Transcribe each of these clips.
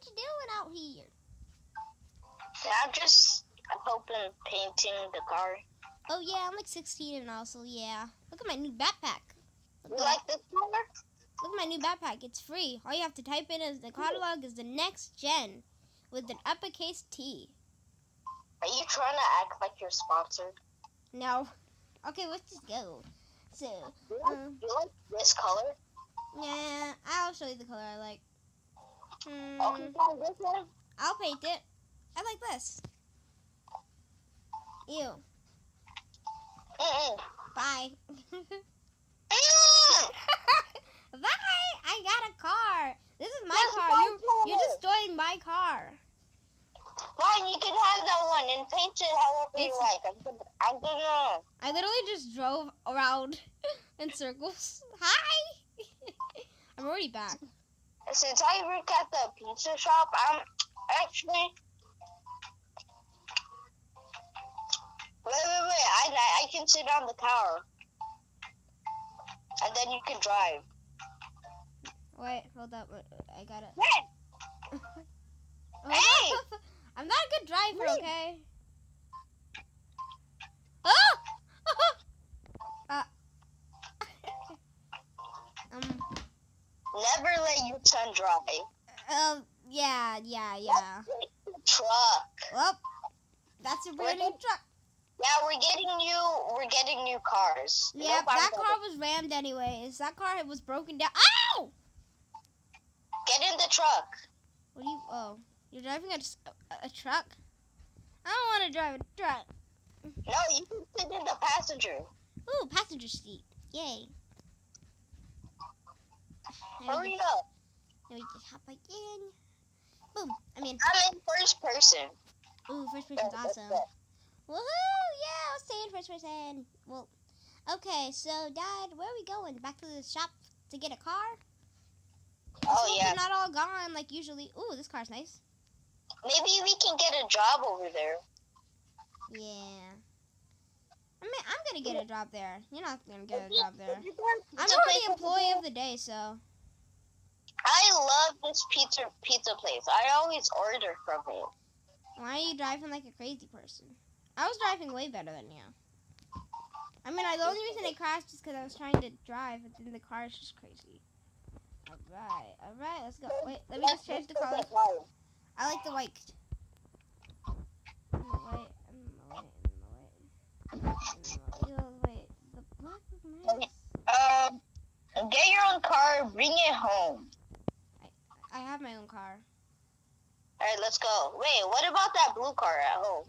you doing out here? I'm just hoping painting the car. Oh yeah, I'm like 16 and all, so yeah. Look at my new backpack. You like this color? Look at my new backpack. It's free. All you have to type in is the catalog is the next gen with an uppercase T. Are you trying to act like you're sponsored? No. Okay, let's just go. So, You like this color? yeah, I'll show you the color I like. Okay, try this one. I'll paint it. I like this. Ew. Bye. Bye. I got a car. This is my That's car. my You color. destroyed my car. Fine, you can have that one and paint it however you It's- like. I'm gonna. I literally just drove around in circles. Hi. I'm already back. Since I work at the pizza shop, I'm actually. Wait. I can sit on the car. And then you can drive. Wait, hold up. I got it. Hey! Hey! I'm not a good driver, okay? Oh! Never let your son drive. Yeah. Truck. Well, that's a brand new truck. Yeah, we're getting new cars. Yeah, Nope, that car was rammed anyways. That car was broken down. Ow! Get in the truck. What do you? Oh, you're driving a truck? I don't want to drive a truck. No, you can sit in the passenger. Ooh, passenger seat. Yay. Hurry up. Let me just hop right in. Boom. I'm in first person. Ooh, first person's awesome. Woohoo! Yeah, I'll stay in first person. Well, okay, so Dad, where are we going? Back to the shop to get a car? Oh, yeah. They're not all gone like usually. Ooh, this car's nice. Maybe we can get a job over there. Yeah. I mean, I'm gonna get a job there. You're not gonna get a job there. I'm Pizza already place employee over of the day, so. I love this pizza place. I always order from it. Why are you driving like a crazy person? I was driving way better than you. I mean, the only reason I crashed is because I was trying to drive, but then the car is just crazy. Alright, let's go. Wait, let me just change the color. I like the white. Wait. The black is nice. Get your own car, bring it home. I have my own car. Alright, let's go. Wait, what about that blue car at home?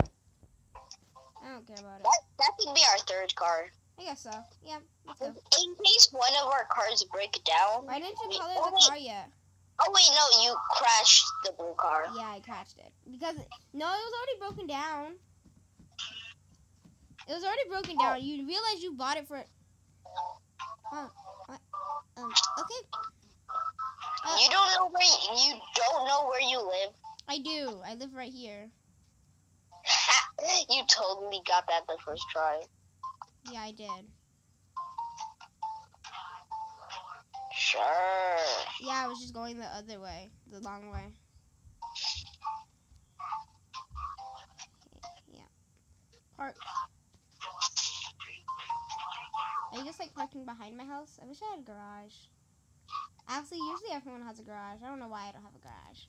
I don't care about it. That could be our third car. I guess so. Yeah, let's go. In case one of our cars break down. Why didn't you color the car yet? Oh wait, no, you crashed the blue car. Yeah, I crashed it. Because, no, it was already broken down. It was already broken down. You realize you bought it for... What? Okay. You don't know where you live? I do. I live right here. You totally got that the first try. Yeah, I did. Sure. Yeah, I was just going the other way. The long way. Okay, yeah. Park. Are you just like parking behind my house? I wish I had a garage. Actually, usually everyone has a garage. I don't know why I don't have a garage.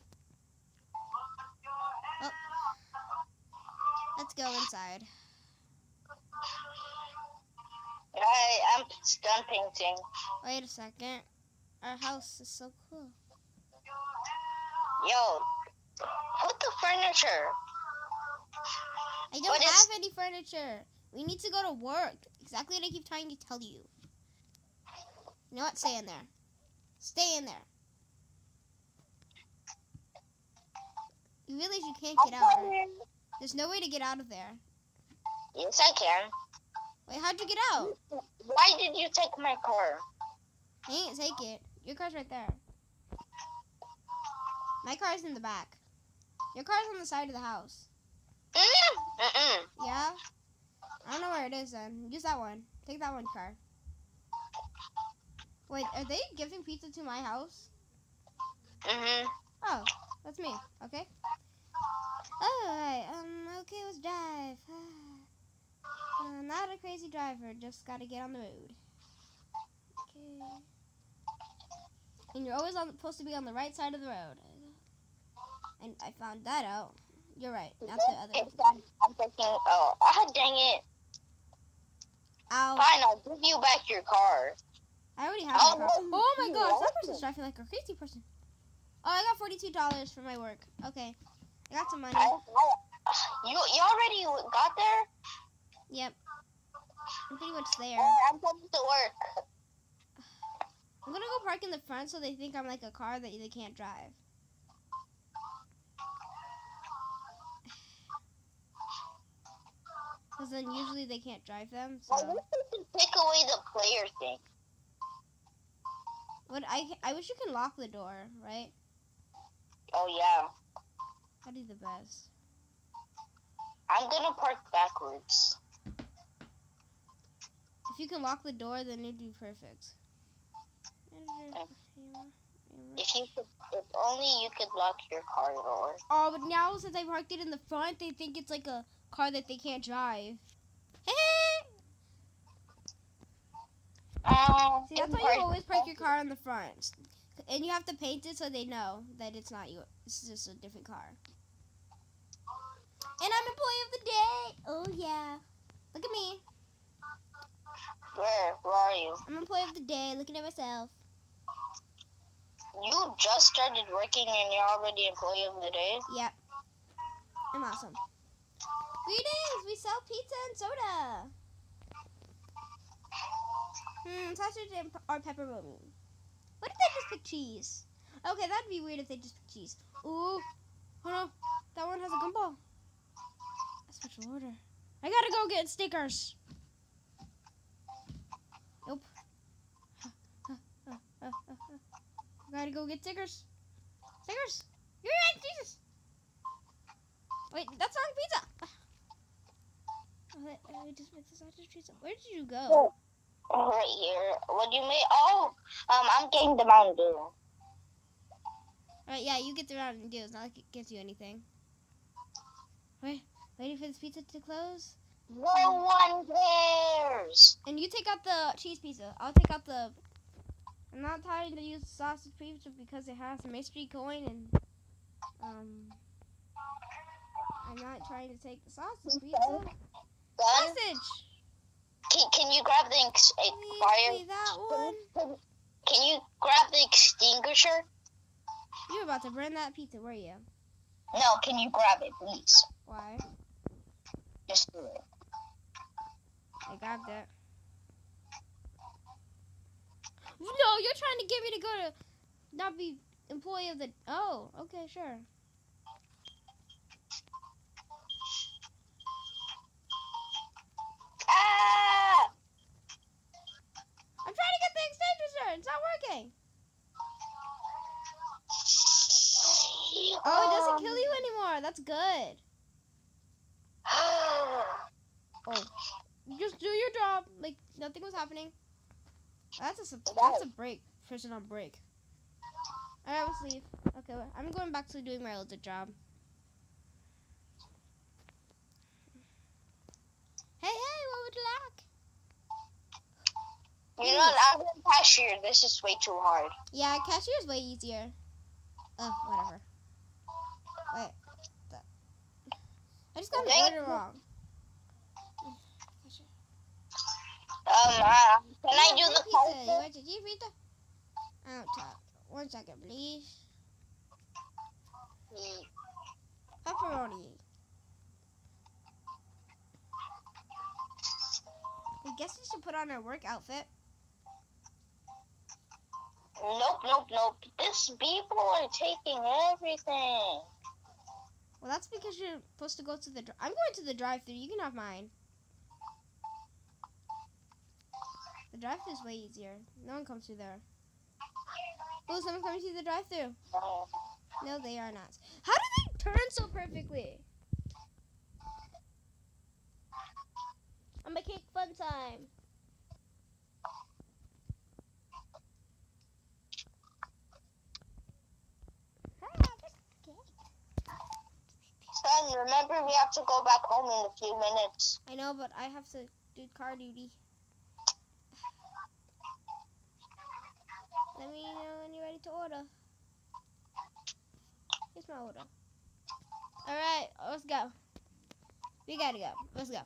Oh. Let's go inside. I'm done painting. Wait a second. Our house is so cool. Yo, put the furniture. I don't have any furniture. We need to go to work. Exactly what I keep trying to tell you. You know what? Stay in there. Stay in there. You realize you can't get out, right? There's no way to get out of there. Yes, I can. Wait, how'd you get out? Why did you take my car? I didn't take it. Your car's right there. My car's in the back. Your car's on the side of the house. Yeah? I don't know where it is then. Use that one. Take that one car. Wait, are they giving pizza to my house? Mm-hmm. Oh, That's me. Okay. Alright. Okay, let's drive. Not a crazy driver. Just gotta get on the road. Okay. And you're always supposed to be on the right side of the road. And I found that out. You're right. Not the other one. I'm thinking, oh, dang it. Ow. Fine, I'll give you back your car. I already have my car. Oh my gosh, that person's driving like a crazy person. Oh, I got $42 for my work. Okay. I got some money. You already got there? Yep. I'm pretty much there. I'm coming to work. I'm gonna go park in the front so they think I'm like a car that they can't drive. Because then usually they can't drive them. So. Well, you can take away the player thing. What I wish you can lock the door, right? Oh yeah. That'd be the best. I'm gonna park backwards. If you can lock the door, then it'd be perfect. If only you could lock your car door. Oh, but now since I parked it in the front, they think it's like a car that they can't drive. See, that's why you always park your car in the front. And you have to paint it so they know that it's not you. It's just a different car. And I'm employee of the day. Oh, yeah. Look at me. Where are you? I'm employee of the day, looking at myself. You just started working and you're already employee of the day? Yep. I'm awesome. Greetings! We sell pizza and soda. Sausage or pepperoni. What if they just pick cheese? Okay, that'd be weird if they just pick cheese. Ooh. Oh no. That one has a gumball. A special order. I gotta go get stickers. Nope. I gotta go get stickers. Stickers! You're right, Jesus! Wait, that's not pizza! I just made the sausage pizza. Where did you go? Oh, right here. What do you mean? Oh, I'm getting the Mountain Dew. Alright, yeah, you get the Mountain Dew. It's not like it gives you anything. Wait, waiting for this pizza to close? No one cares! And you take out the cheese pizza. I'll take out the... I'm not trying to use sausage pizza because it has a mystery coin and... I'm not trying to take the sausage pizza. Sausage! Can you grab the fire? That one. Can you grab the extinguisher? You're about to burn that pizza, were you? No, can you grab it, please? Why? Just do it. I grabbed it. No, you're trying to get me to go to not be employee of the... Oh, okay, sure. Ah! I'm trying to get the extinguisher. It's not working. Oh, it doesn't kill you anymore. That's good. Oh, just do your job. Like nothing was happening. That's a break. Person on break. Alright, let's leave. Okay, I'm going back to doing my other job. Hey, what would you like? You know, I'm in cashier. This is way too hard. Yeah, cashier is way easier. Oh, whatever. Wait. I just got an order wrong. Can I do the pizza? You want your cheese pizza? I'll talk. 1 second, please. Pepperoni. I guess we should put on our work outfit. Nope. These people are taking everything. Well, that's because you're supposed to go to the... I'm going to the drive-thru. You can have mine. The drive-thru is way easier. No one comes through there. Oh, someone's coming through the drive-thru. No, they are not. How do they turn so perfectly? I'm making fun time. Piper, we have to go back home in a few minutes. I know, but I have to do car duty. Let me know when you're ready to order. Here's my order. Alright, let's go. We gotta go. Let's go.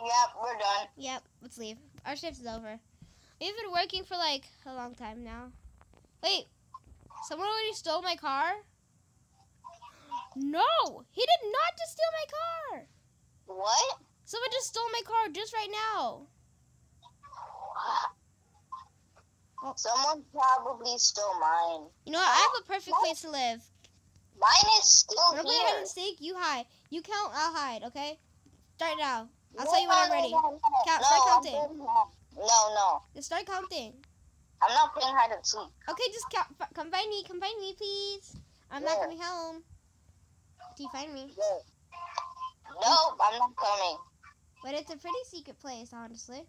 Yep, we're done. Yep, let's leave. Our shift is over. We've been working for like a long time now. Wait, someone already stole my car? No! He did not just steal my car! What? Someone just stole my car just right now. Oh. Someone probably stole mine. You know what? I have a perfect place to live. Mine is still When I play hide here. and seek, you hide. You count, I'll hide, okay? Start now. I'll tell you when I'm ready. Count, start counting. No. Just start counting. I'm not playing hide and seek. Okay, just count. Come find me, please. I'm not coming home. Do you find me? No, I'm not coming. But it's a pretty secret place, honestly.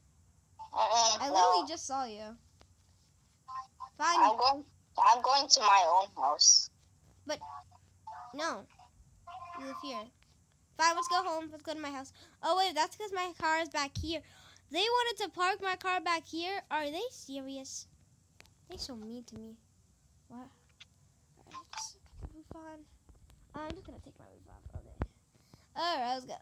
I No. literally just saw you. Find me. I'm going to my own house. No. You live here. Fine, let's go home. Let's go to my house. Oh, wait, that's because my car is back here. They wanted to park my car back here? Are they serious? They're so mean to me. What? Alright, just move on. I'm just going to take my roof off. Okay. Alright, let's go.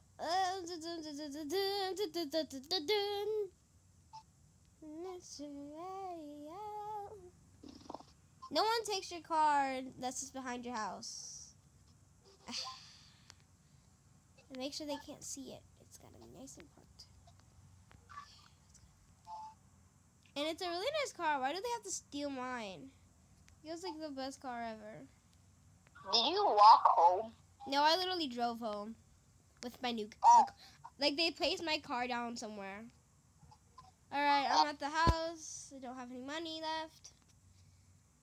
No one takes your car that's just behind your house. And make sure they can't see it. It's gotta be nice and parked. And it's a really nice car. Why do they have to steal mine? It feels like the best car ever. Did you walk home? No, I literally drove home with my new. Like they placed my car down somewhere. Alright, I'm at the house. I don't have any money left.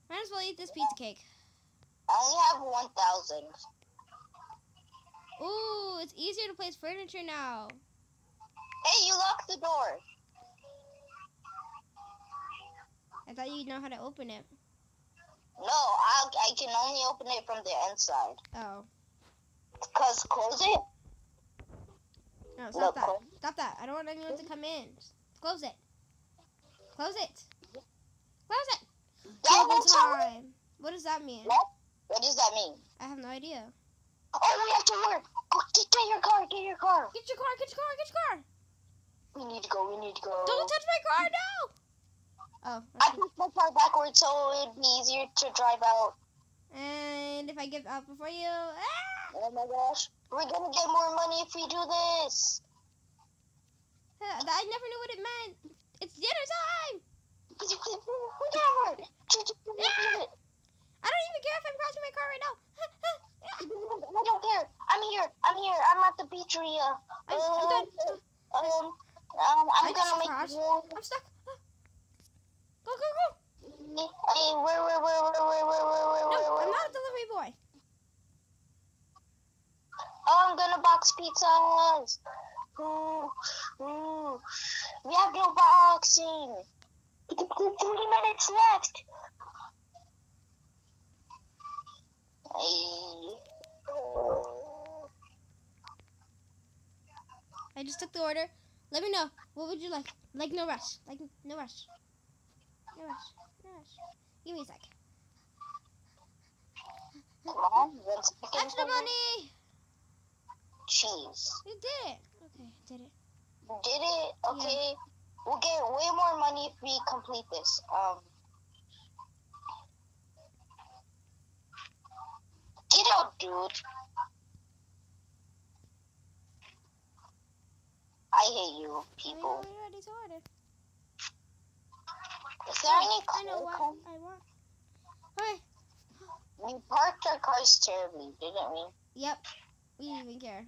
Might as well eat this pizza cake. I only have 1,000. Ooh, it's easier to place furniture now. Hey, you locked the door. I thought you'd know how to open it. No, I can only open it from the inside. Oh. Cause close it. No, stop that. Stop that. I don't want anyone to come in. Close it. Close it. Close it. Double time. What does that mean? What does that mean? I have no idea. Oh, we have to work. Go, get your car. Get your car. Get your car. Get your car. Get your car. We need to go. Don't touch my car, no. Oh. I put my car backwards so it'd be easier to drive out. And if I give out before you, Oh my gosh, we're gonna get more money if we do this. I never knew what it meant. It's dinner time. Whatever. I don't even care if I'm crashing my car right now. I don't care. I'm here. I'm at the pizzeria. I'm done. I'm gonna make. I'm stuck. Go. Hey, where? No, I'm not a delivery boy. Oh, I'm gonna box pizzas. We have no boxing. 30 minutes left. I just took the order. Let me know. What would you like? Like no rush. Like no rush. No rush. Give me a sec. Come on, 1 second. Extra money. Cheese. You did it. Okay, did it. Did it? Okay. Yeah. We'll get way more money if we complete this. Get out, dude. I hate you, people. We're ready to order. Is there any I know what car? I want. Hi. We parked our cars terribly, didn't we? Yep. We didn't even care.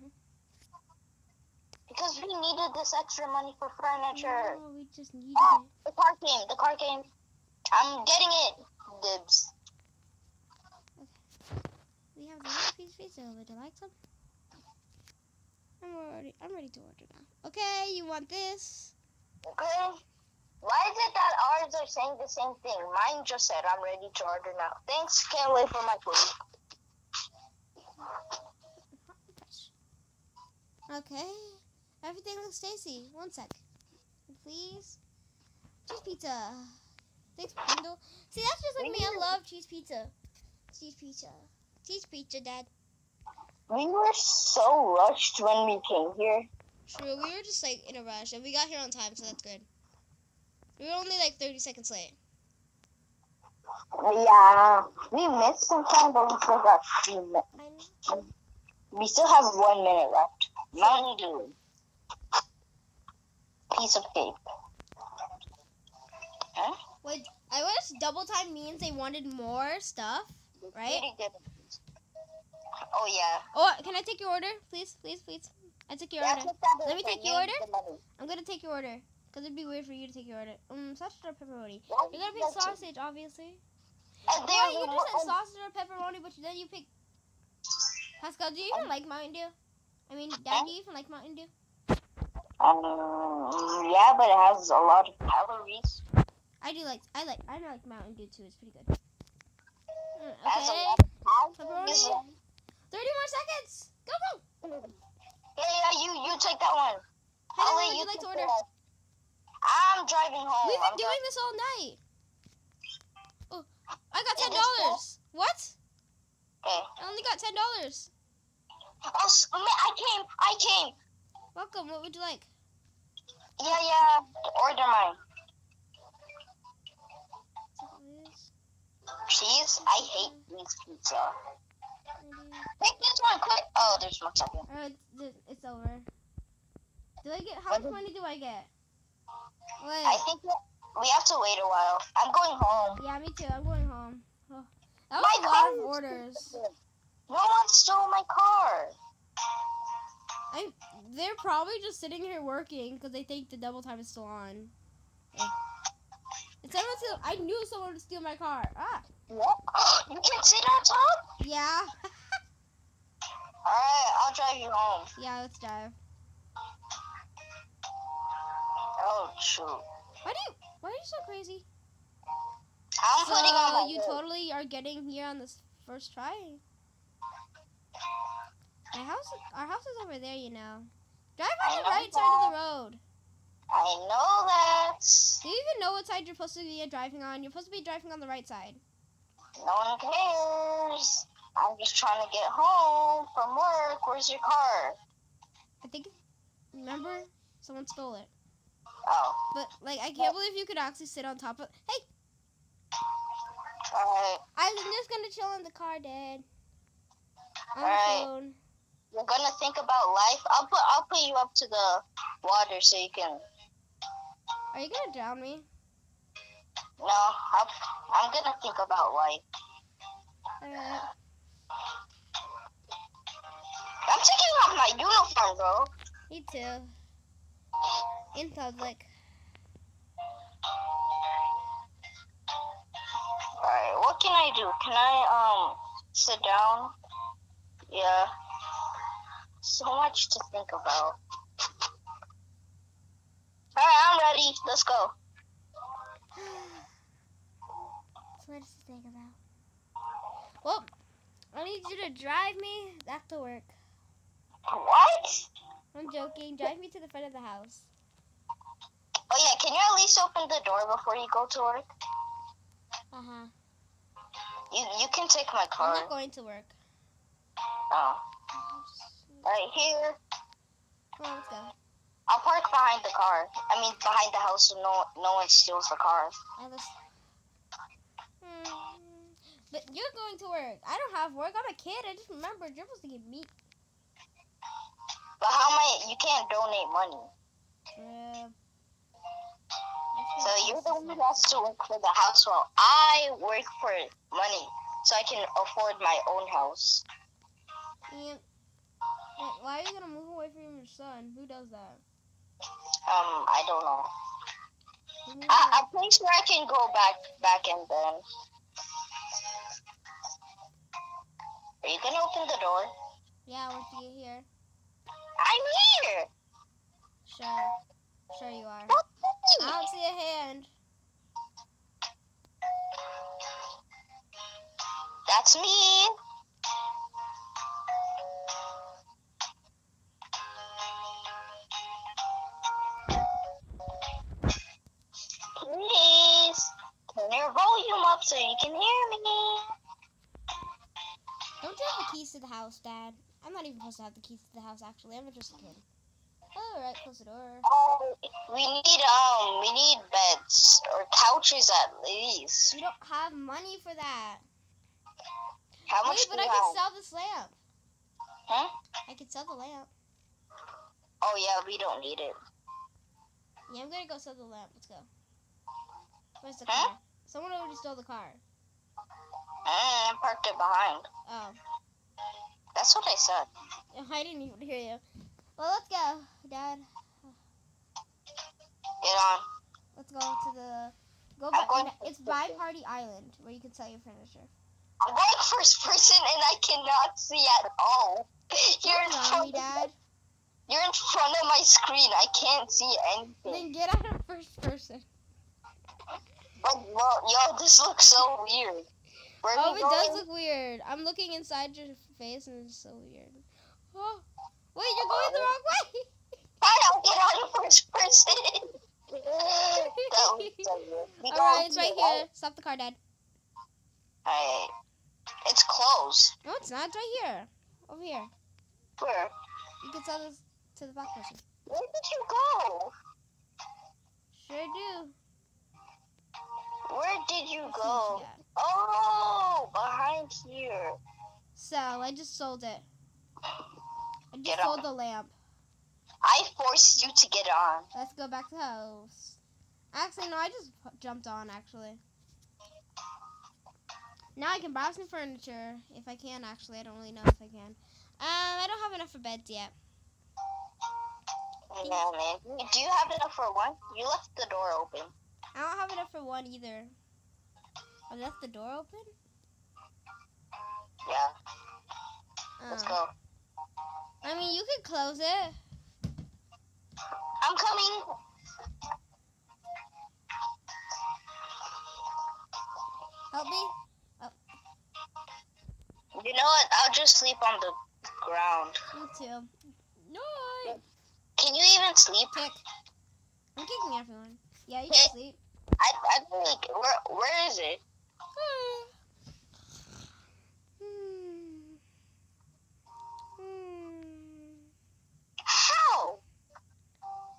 Because we needed this extra money for furniture. No, we just needed Oh, it. the car came. I'm getting it. Dibs. We have the little piece of pizza. Would you like some? I'm ready to order now. Okay, you want this? Okay. Why is it that ours are saying the same thing? Mine just said I'm ready to order now. Thanks. Can't wait for my food. Okay. Everything looks tasty. One sec. Please. Cheese pizza. Thanks, Kendall. See, that's just like me. I love cheese pizza. Cheese pizza. Cheese pizza, Dad. We were so rushed when we came here. True, we were just like in a rush, and we got here on time, so that's good. We were only like 30 seconds late. Yeah, we missed some time, but we still got 3 minutes. We still have 1 minute left. Mountain Dew. Piece of cake. Huh? Wait, I wish double time means they wanted more stuff, right? Pretty good. Oh, yeah. Oh, can I take your order? Please, please, please. I took your order. Let me take your order. I'm gonna take your order. Because it'd be weird for you to take your order. Sausage or pepperoni? You're gonna pick sausage, obviously. Why you just said sausage or pepperoni, but then you pick... Pascal, do you even like Mountain Dew? I mean, Dad, do you even like Mountain Dew? Yeah, but it has a lot of calories. I like Mountain Dew too. It's pretty good. Has a Okay. lot of calories. Pepperoni. 30 more seconds. Go, go. Yeah, you take that one. How would you like to order? I'm driving home. We've been doing this all night. Oh, I got $10. What? Okay. I only got $10. Oh, I came. Welcome. What would you like? Yeah. Order mine. Cheese? I hate these pizza. Take this one quick. Oh, there's 1 second. It's over. How much money do I get? Wait. I think we have to wait a while. I'm going home. Yeah, me too. I'm going home. Oh, that was a lot of orders. No one stole my car. They're probably just sitting here working because they think the double time is still on. I knew someone would steal my car. Ah. What? You can sit on top? Yeah. Alright, I'll drive you home. Yeah, let's drive. Oh, shoot. Why are you so crazy? I'm putting on my you totally are getting here on this first try. Our house is over there, you know. Drive on the right side of the road. I know that. Do you even know what side you're supposed to be driving on? You're supposed to be driving on the right side. No one cares. I'm just trying to get home from work. Where's your car? Remember? Someone stole it. Oh. But, I can't believe you could actually sit on top of... Hey! Alright. I'm just gonna chill in the car, Dad. On the phone. You're gonna think about life? I'll put you up to the water so you can... Are you gonna drown me? No, I'm gonna think about life. Alright. I'm taking off my uniform, bro. Me too. In public. Alright, what can I do? Can I, sit down? Yeah. So much to think about. Alright, I'm ready. Let's go. So much to think about. Well, I need you to drive me back to work. What? I'm joking. Drive me to the front of the house. Oh yeah, can you at least open the door before you go to work? Uh-huh. You can take my car. I'm not going to work. Oh. Right here. Come on, let's go. I'll park behind the car. Behind the house so no one steals the car. But you're going to work. I don't have work. I'm a kid. I just remembered you're supposed to get meat. But you can't donate money. So you're the one who has to work for the house while I work for money so I can afford my own house. And why are you going to move away from your son? Who does that? I don't know. A place where I can go back and then. Are you going to open the door? Yeah, once you get here. I'm here! Sure you are. I don't see a hand. That's me. up so you can hear me. Don't you have the keys to the house, Dad? I'm not even supposed to have the keys to the house, actually. I'm just a kid. Alright, close the door. Oh, we need beds or couches at least. We don't have money for that. How much Wait, but do I you can have? sell this lamp. Huh? I can sell the lamp. Oh yeah, we don't need it. Yeah, I'm gonna go sell the lamp. Let's go. Where's the Huh? car? Someone already stole the car. I parked it behind. Oh. That's what I said. I didn't even hear you. Well, let's go, Dad. Get on. Let's go to the... I'm going It's by Party Island, where you can sell your furniture. I'm going first person and I cannot see at all. Dad. You're in front of my screen. I can't see anything. Then get out of first person. But, well, yo, this looks so weird. Where are Oh, we it going? does look weird. I'm looking inside your face and it's so weird. Oh, wait, you're going the wrong way. I don't get out of first person. That was so weird. Alright, it's right here. Stop the car, Dad. Alright. It's closed. No, it's not. It's right here. Over here. Where? You can sell this to the black person. Where did you go? Sure do. Where did you Let's see go? what you got. Oh, behind here. So, I just sold it. I just Get sold on. the lamp. I forced you to get on. Let's go back to the house. Actually, no, I just jumped on, actually. Now I can buy some furniture. If I can, actually. I don't really know if I can. I don't have enough for beds yet. Yeah, man. Do you have enough for one? You left the door open. I don't have enough for one either. I left the door open? Yeah. Let's go. I mean, you could close it. I'm coming. Help me? You know what? I'll just sleep on the ground. Me too. No! Can you even sleep? Kick. I'm kicking everyone. Yeah, you can sleep. I think, where is it? How?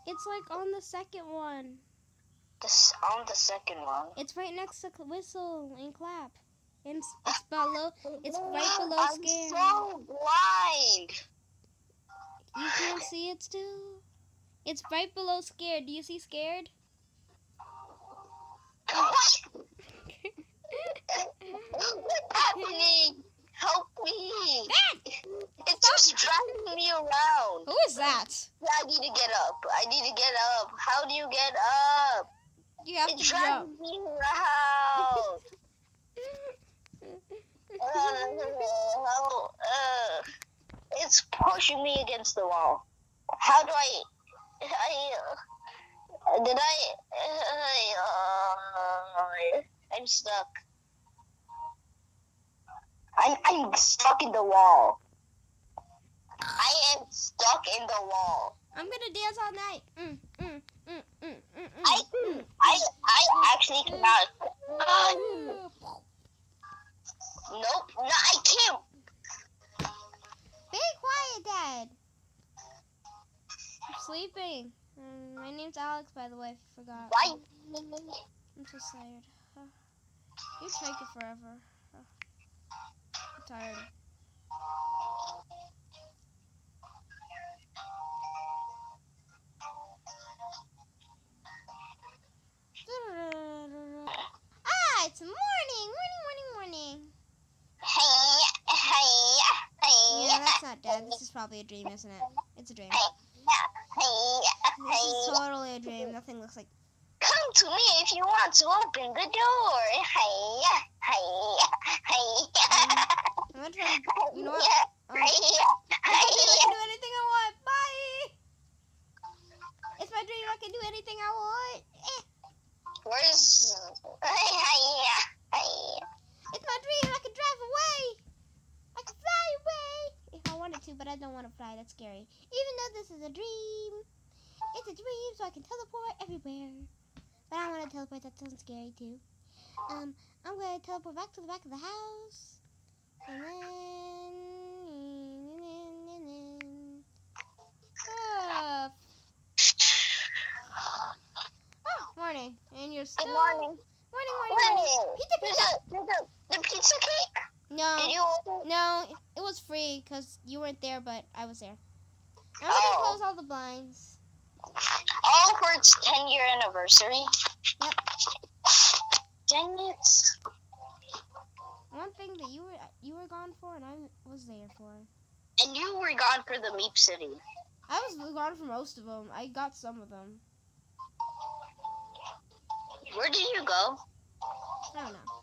It's like on the second one. On the second one. It's right next to whistle and clap. And it's below. It's right below I'm scared. so blind. You can't see it still? It's right below scared. Do you see scared? What's happening? Help me. It's just driving me around. Who is that? I need to get up. I need to get up. How do you get up? You have It's to jump. driving me around. It's pushing me against the wall. How do I'm stuck. I'm stuck in the wall. I am stuck in the wall. I'm gonna dance all night. I actually cannot. Nope, no, I can't. Be quiet, Dad. I'm sleeping. My name's Alex, by the way, if you forgot. Why? I'm so tired. You take it forever. I'm tired. Ah, it's morning. Yeah, that's not Dad. This is probably a dream, isn't it? It's a dream. This is totally a dream. Nothing looks like... Come to me if you want to open the door. I'm gonna try to... You know what? I can do anything I want. Bye! It's my dream. I can do anything I want. Where's... It's my dream. I can drive away. I can fly away. If I wanted to, but I don't want to fly. That's scary. Even though this is a dream. It's a dream, so I can teleport everywhere. But I want to teleport. That sounds scary, too. I'm going to teleport back to the back of the house. And then... Oh, morning. And you're still... Good morning. Morning. Pizza. The pizza cake? No. Did you order? No, it was free because you weren't there, but I was there. I'm going to close all the blinds. Oh, for its 10-year anniversary? Yep. Dang it. One thing that you were gone for and I was there for. And you were gone for the Meep City. I was gone for most of them. I got some of them. Where did you go? I don't know.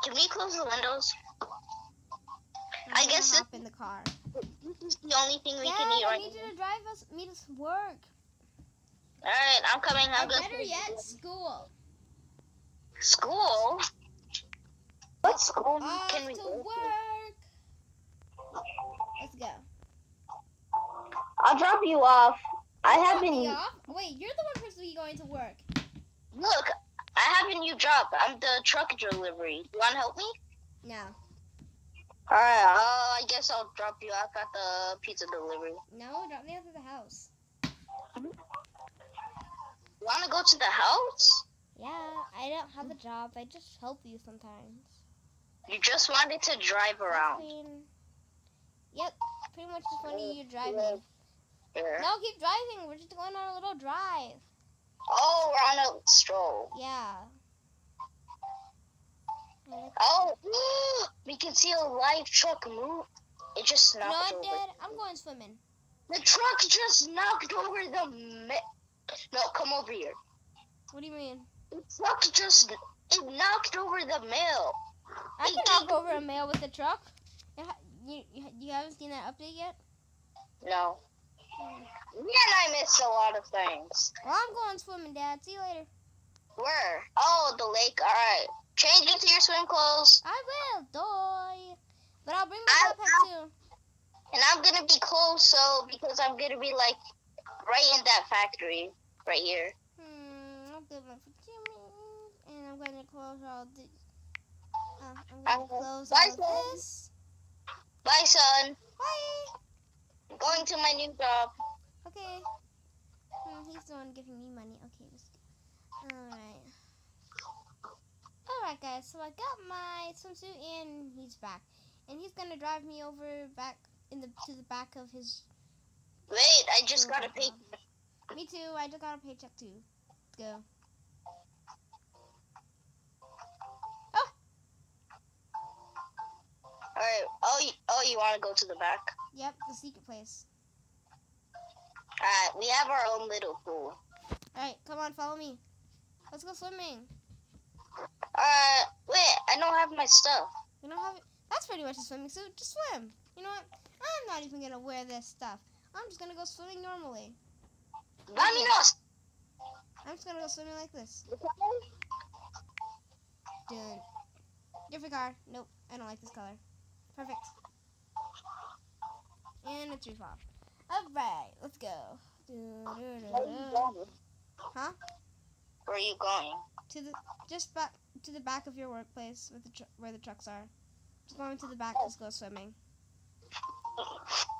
Can we close the windows? I'm guess gonna hop in the car. This is the only thing we can eat I right need now. you to meet us to work. Alright, I'm coming. Or better yet, school. School? What school can we to go to? work. Let's go. I'll drop you off. I Drop haven't. me off? Wait, you're the one supposed to be going to work. Look, I haven't you drop. I'm the truck delivery. You want to help me? No. Alright, I guess I'll drop you off at the pizza delivery. No, drop me off at the house. You want to go to the house? Yeah, I don't have a job. I just help you sometimes. You just wanted to drive around. Yep, pretty much just wanted you to drive me. Here. No, keep driving. We're just going on a little drive. Oh, we're on a stroll. Yeah. Oh, we can see a live truck move. It just You know knocked what, over. Dad? I'm going swimming. The truck just knocked over the No, come over here. What do you mean? The truck just knocked over the mail. I can knock over a mail with the truck. You haven't seen that update yet? No. Yeah, and I missed a lot of things. Well, I'm going swimming, Dad. See you later. Where? Oh, the lake. All right. Change into your swim clothes. I will, doy. But I'll bring my backpack too. And I'm gonna be close, so because I'm gonna be like right in that factory, right here. I'll get my pajamas, and I'm gonna close all this. I'm gonna close all this. Bye, son. Bye. I'm going to my new job. Okay. He's the one giving me money. Okay, let's go. Alright, guys. So I got my swimsuit, and he's back, and he's gonna drive me over back to the back of his. Wait, I just got a paycheck. Me too. I just got a paycheck too. Let's go. Oh. Alright. Oh, you want to go to the back? Yep, the secret place. Alright, we have our own little pool. Alright, come on, follow me. Let's go swimming. Wait, I don't have my stuff. You don't have it? That's pretty much a swimming suit. Just swim. You know what? I'm not even gonna wear this stuff. I'm just gonna go swimming normally. Vámonos! I'm just gonna go swimming like this. Done. Different car. Nope, I don't like this color. Perfect. And it's your off. Alright, let's go. Where are you going? Huh? Where are you going? Just back to the back of your workplace with where the trucks are. Just going to the back. Let's go swimming.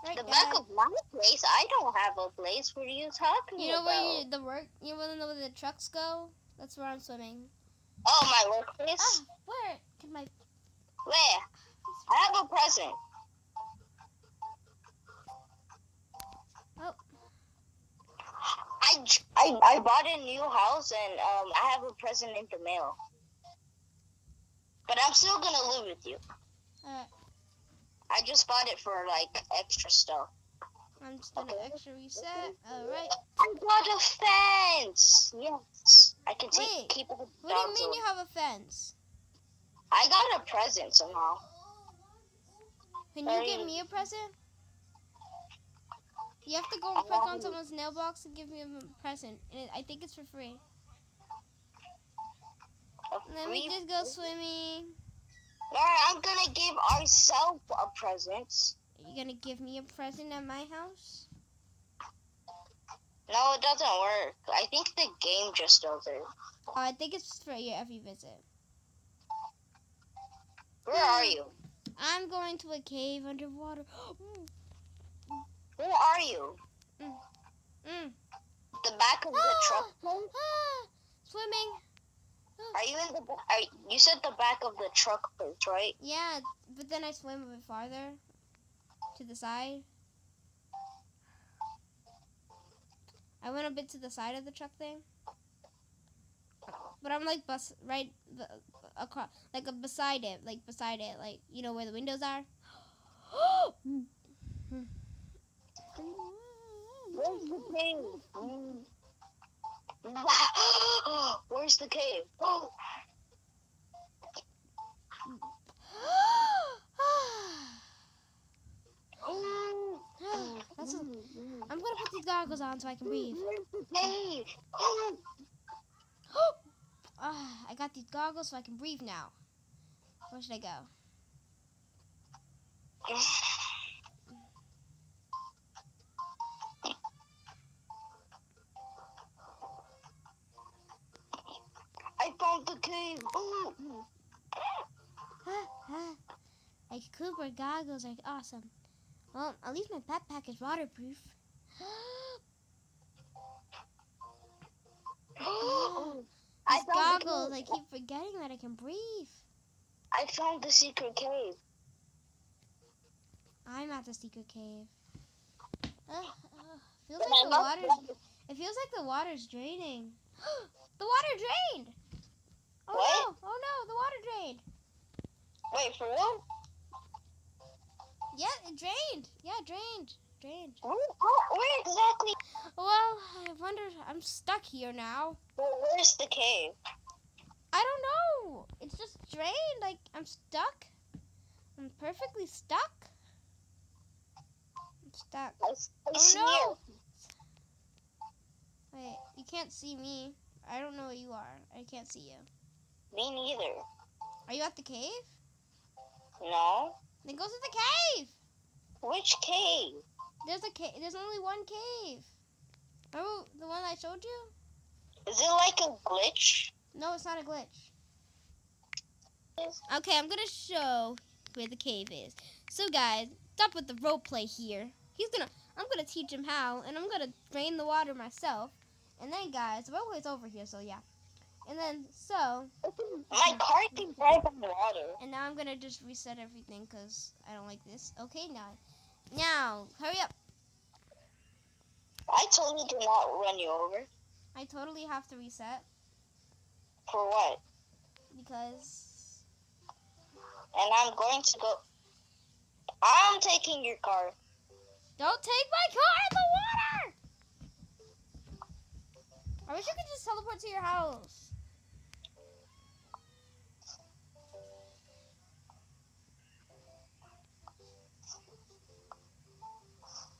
Right, the back of my place? I don't have a place. What are you talking You know about? where you want to know where the trucks go? That's where I'm swimming. Oh, my workplace? Where can my... Where? I have a present. Oh. I bought a new house and I have a present in the mail. But I'm still gonna live with you. Alright. I just bought it for like extra stuff. I'm just gonna extra reset. Alright. I got a fence. Yes. I can keep it. What do you mean you have a fence? I got a present somehow. Can you give me a present? You have to go click on someone's mailbox and give me a present. And I think it's for free. And then we just go swimming. Alright, I'm gonna give ourselves a present. Are you gonna give me a present at my house? No, it doesn't work. I think the game just does it. I think it's for your every visit. Where are you? I'm going to a cave underwater. Where are you? Mm. The back of the truck? Swimming. Are you in the? You said the back of the truck place, right? Yeah, but then I swim a bit farther to the side. I went a bit to the side of the truck thing. But I'm like across, like beside it, like you know where the windows are. Where's the cave? Where's the cave? I'm gonna put these goggles on so I can breathe. Where's the cave? I got these goggles so I can breathe now. Where should I go? I found the cave. Like Cooper goggles are awesome. Well, at least my backpack is waterproof. I These found goggles, the I cave. keep forgetting that I can breathe. I found the secret cave. I'm at the secret cave. Feels But like I the must water's. It feels like the water's draining. The water drained. Oh What? no! Oh no! The water drained. Wait, for real? Yeah, it drained. Yeah, it drained. Drained. Where exactly? Well, I wonder. I'm stuck here now. Well, where's the cave? I don't know. It's just drained. Like I'm stuck. I'm perfectly stuck. I'm stuck. I Oh see no! you. Wait, you can't see me. I don't know where you are. I can't see you. Me neither. Are you at the cave? No. Then go to the cave. Which cave? There's a cave. There's only one cave. Remember the one I showed you? Is it like a glitch? No, it's not a glitch. Okay, I'm gonna show where the cave is. So guys, stop with the role play here. I'm gonna teach him how, and I'm gonna drain the water myself. And then guys, the role play's over here, so yeah. And then My car can drive on water. and now I'm gonna just reset everything because I don't like this. Okay, now hurry up. I totally do not run you over. I totally have to reset For what? because And I'm going to go. I'm taking your car. don't take my car in the water. I wish I could just teleport to your house.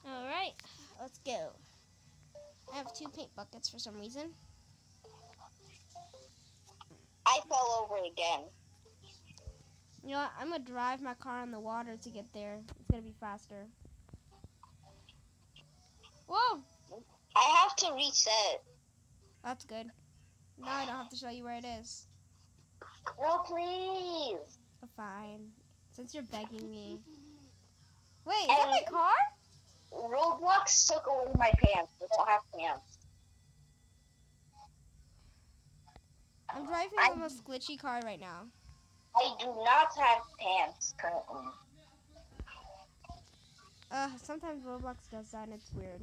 Alright, let's go. I have 2 paint buckets for some reason. I fell over again. You know what? I'm going to drive my car on the water to get there. It's going to be faster. Whoa! I have to reset. That's good. Now I don't have to show you where it is. No, please. Fine. Since you're begging me. Wait, is that my car? Roblox took away my pants. I don't have pants. I'm driving the most glitchy car right now. I do not have pants currently. Sometimes Roblox does that and it's weird.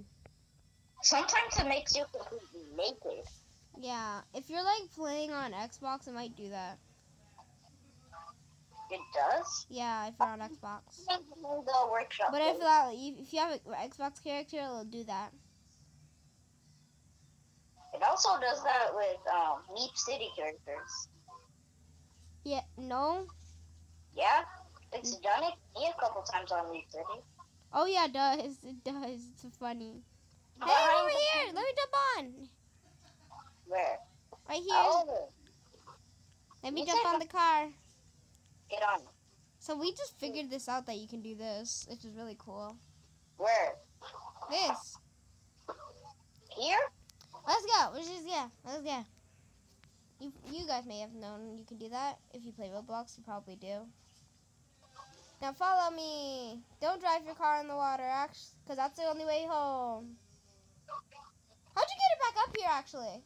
Sometimes it makes you completely naked. Yeah, if you're like playing on Xbox, it might do that. It does? Yeah, if you're on Xbox. The workshop. But if you have an Xbox character, it'll do that. It also does that with Leap City characters. Yeah, no? Yeah? It's done it me a couple times on Leap City. Oh yeah, it does. It does. It's funny. Hey, Behind over the- here! Let me jump on! Where? Right here. Oh, Let me you jump said on the car. get on. So we just figured this out that you can do this, which is really cool. Where? This. Here? Let's go. Let's go. You guys may have known you can do that. If you play Roblox, you probably do. Now follow me. Don't drive your car in the water, because that's the only way home. How'd you get it back up here, actually?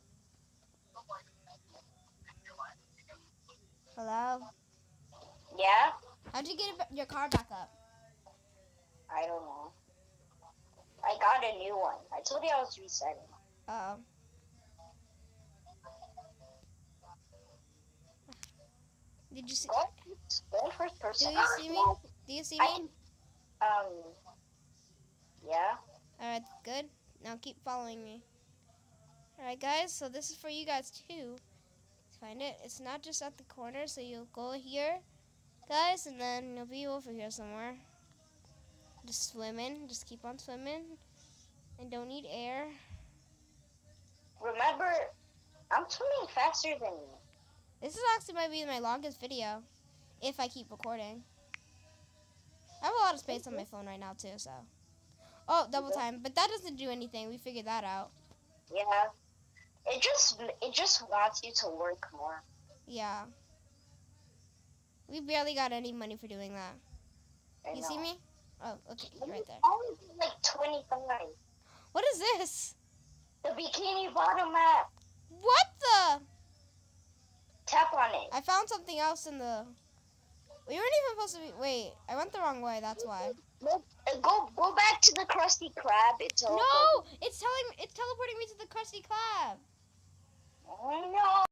Hello? Yeah? How'd you get your car back up? I don't know. I got a new one. I told you I was resetting. Uh-oh. Did you see? Go first person. Do you see me? Do you see me? Yeah. Alright, good. Now keep following me. Alright, guys, so this is for you guys, too. Find it. It's not just at the corner, so you'll go here, guys, and then you'll be over here somewhere. Just swimming. Just keep on swimming. And don't need air. Remember, I'm swimming faster than you. This is actually might be my longest video, if I keep recording. I have a lot of space on my phone right now, too, so. Oh, double time. But that doesn't do anything. We figured that out. Yeah. It just wants you to work more. Yeah. We barely got any money for doing that. You see me? Oh, okay, you're right there. Only like 25. What is this? The Bikini Bottom map. What the? Tap on it. I found something else in the... We weren't even supposed to be... Wait, I went the wrong way, that's why. Go back to the Krusty Krab. No! It's teleporting me to the Krusty Krab. Oh, no.